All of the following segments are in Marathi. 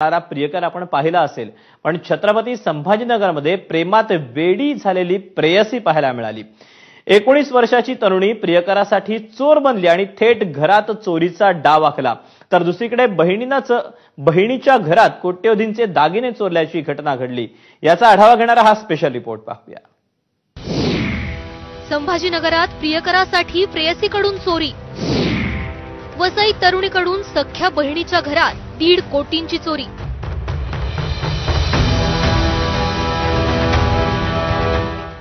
प्रियकर आपण पाहिला असेल, पण छत्रपती संभाजीनगरमध्ये प्रेमात वेडी झालेली प्रेयसी पाहायला मिळाली। 19 वर्षाची तरुणी प्रियकरासाठी चोर बनली आणि थेट घरात चोरीचा डाव आखला। तर दुसरीकडे बहिणीच्या घरात कोट्यवधींचे दागिने चोरल्याची घटना घडली। याचा आढावा घेणारा हा स्पेशल रिपोर्ट पाहूया। संभाजीनगरात प्रियकरासाठी प्रेयसीकडून चोरी, वसई तरुणीकडून सख्या बहिणीच्या घरात 1.5 कोटींची चोरी।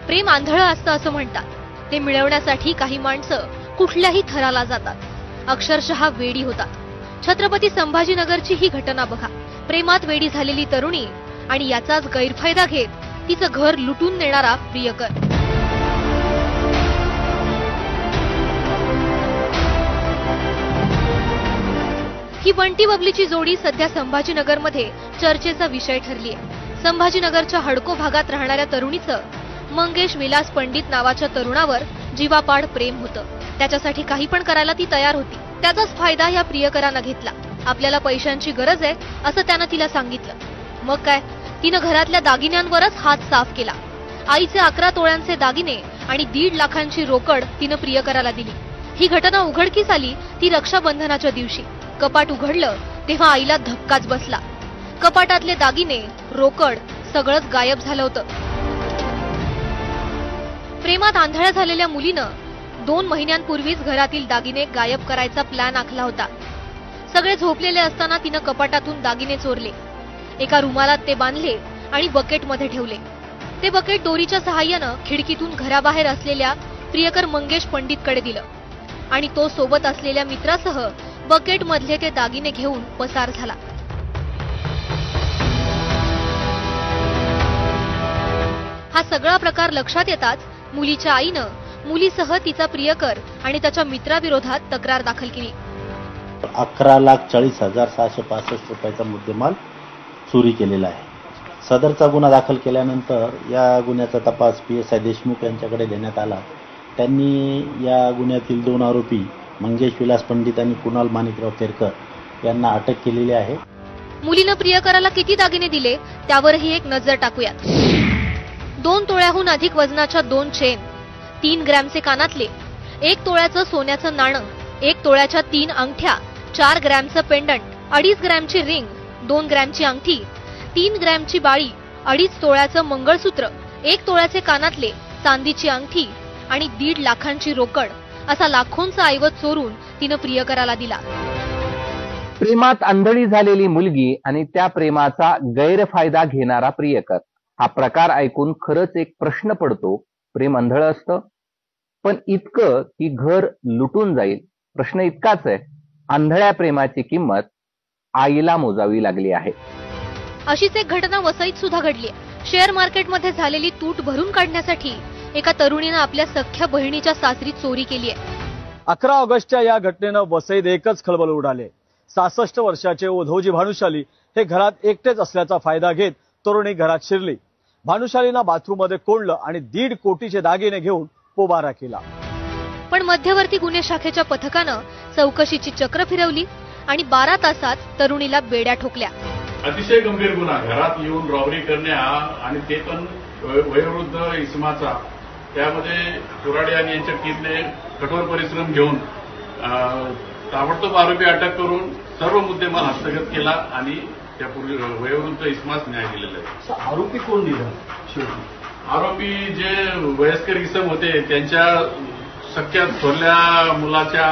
प्रेम आंधळं असतं असं म्हणतात। ते मिळवण्यासाठी काही माणसं कुठल्याही थराला जातात, अक्षरशः वेडी होतात। छत्रपती संभाजीनगरची ही घटना बघा। प्रेमात वेडी झालेली तरुणी आणि याचाच गैरफायदा घेत तिचं घर लुटून नेणारा प्रियकर। ही बंटी बबलीची जोडी सध्या संभाजीनगरमध्ये चर्चेचा विषय ठरली आहे। संभाजीनगरच्या हडको भागात राहणाऱ्या तरुणीचं मंगेश विलास पंडित नावाच्या तरुणावर जीवापाड प्रेम होतं। त्याच्यासाठी काही पण करायला ती तयार होती। त्याचाच फायदा या प्रियकरानं घेतला। आपल्याला पैशांची गरज आहे असं त्यानं तिला सांगितलं। मग काय, तिनं घरातल्या दागिन्यांवरच हात साफ केला। आईचे 11 तोळ्यांचे दागिने आणि 1.5 लाखांची रोकड तिनं प्रियकराला दिली। ही घटना उघडकीस आली ती रक्षाबंधनाच्या दिवशी। कपाट उघडलं तेव्हा आईला धक्काच बसला। कपाटातले दागिने, रोकड सगळंच गायब झालं होतं। प्रेमात आंधळ्या झालेल्या मुलीनं 2 महिन्यांपूर्वीच घरातील दागिने गायब करायचा प्लॅन आखला होता। सगळे झोपलेले असताना तिनं कपाटातून दागिने चोरले। एका रुमालात ते बांधले आणि बकेटमध्ये ठेवले। ते बकेट दोरीच्या सहाय्यानं खिडकीतून घराबाहेर असलेल्या प्रियकर मंगेश पंडितकडे दिलं आणि तो सोबत असलेल्या मित्रासह बकेट मधले ते दागिने घेऊन पसार झाला। हा सगळा प्रकार लक्षात येताच मुलीच्या आईनं मुलीसह तिचा प्रियकर आणि त्याच्या मित्राविरोधात तक्रार दाखल केली। 11,40,665 रुपयाचा मुद्देमाल चोरी केलेला आहे। सदरचा गुन्हा दाखल केल्यानंतर या गुन्ह्याचा तपास PSI देशमुख यांच्याकडे देण्यात आला। त्यांनी या गुन्ह्यातील 2 आरोपी मंगेश विलास पंडित आणि कुणाल माणिकराव केरकर यांना अटक केलेली आहे। मुलीनं प्रियकराला किती दागिने दिले त्यावरही एक नजर टाकूयात। 2 तोळ्याहून अधिक वजनाच्या 2 चेन, 3 ग्रॅमचे कानातले, 1 तोळ्याचं सोन्याचं नाणं, 1 तोळ्याच्या 3 अंगठ्या, 4 ग्रॅमचं पेंडंट, 2.5 ग्रॅमची रिंग, 2 ग्रॅमची अंगठी, 3 ग्रॅमची बाळी, 2.5 तोळ्याचं मंगळसूत्र, 1 तोळ्याचे कानातले, चांदीची अंगठी आणि 1.5 लाखांची रोकड असा लाखोंचा ऐवज चोरून तिनं प्रियकराला दिला। प्रेमात आंधळी झालेली मुलगी आणि त्या प्रेमाचा गैरफायदा घेणारा प्रियकर, हा प्रकार ऐकून खरंच एक प्रश्न पडतो। प्रेम आंधळं असतं, पण इतकं की घर लुटून जाईल? प्रश्न इतकाच आहे, आंधळ्या प्रेमाची किंमत आईला मोजावी लागली आहे। अशीच एक घटना वसईत सुद्धा घडली। शेअर मार्केटमध्ये झालेली तूट भरून काढण्यासाठी एका तरुणीनं आपल्या सख्या बहिणीच्या सासरी चोरी केली आहे। 11 ऑगस्टच्या या घटनेनं वसईत एकच खळबळ उडाले। 66 वर्षाचे ओधवजी भानुशाली हे घरात एकटेच असल्याचा फायदा घेत तरुणी घरात शिरली। भानुशालीनं बाथरूममध्ये कोंडलं आणि 1.5 कोटीचे दागिने घेऊन पोबारा केला। पण मध्यवर्ती गुन्हे शाखेच्या पथकानं चौकशीची चक्र फिरवली आणि 12 तासात तरुणीला बेड्या ठोकल्या। अतिशय गंभीर गुन्हा, घरात येऊन रॉबरी करणे आणि ते पण वयोवृद्ध इसमाचा। त्यामध्ये कुराडे आणि यांच्या टीमने कठोर परिश्रम घेऊन ताबडतोब आरोपी अटक करून सर्व मुद्देमाल हस्तगत केला आणि त्या वयोवृद्ध इसमास न्याय दिलेला आहे। आरोपी कोण निघाला? आरोपी जे वयस्कर इसम होते त्यांच्या सख्या थोरल्या मुलाच्या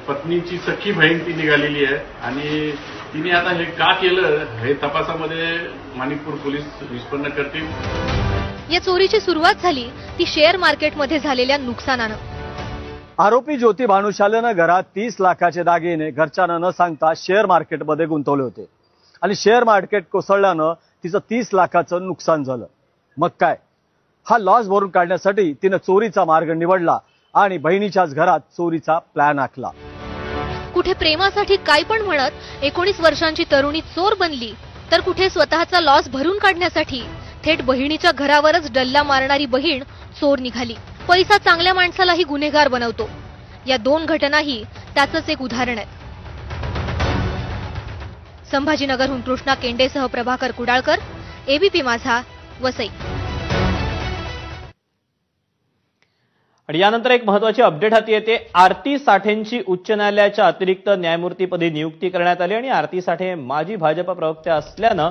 पत्नीची सख्खी बहीण ती निघालेली आहे आणि तिने आता हे का केलं हे तपासामध्ये माणिकपूर पोलीस निष्पन्न करतील। या चोरीची सुरुवात झाली ती शेअर मार्केटमध्ये झालेल्या नुकसानानं। आरोपी ज्योती भानुशालीनं घरात 30 लाखाचे दागिने घरच्यांना न सांगता शेअर मार्केटमध्ये गुंतवले होते आणि शेअर मार्केट कोसळल्यानं तिचं 30 लाखाचं नुकसान झालं। मग काय, हा लॉस भरून काढण्यासाठी तिनं चोरीचा मार्ग निवडला आणि बहिणीच्याच घरात चोरीचा प्लॅन आखला। कुठे प्रेमासाठी काय पण म्हणत 19 वर्षांची तरुणी चोर बनली, तर कुठे स्वतःचा लॉस भरून काढण्यासाठी थेट बहिणीच्या घरावरच डल्ला मारणारी बहीण चोर निघाली। पैसा चांगल्या माणसालाही गुन्हेगार बनवतो। या 2 घटनाही त्याचंच एक उदाहरण आहे। संभाजीनगरहून कृष्णा केंडेसह प्रभाकर कुडाळकर, एबीपी माझा, वसई. आणि यानंतर एक महत्त्वाची अपडेट हाती येते. आरती साठेंची उच्च न्यायालयाच्या अतिरिक्त न्यायमूर्तीपदी नियुक्ती करण्यात आली आणि आरती साठे माजी भाजप प्रवक्त्या असल्यानं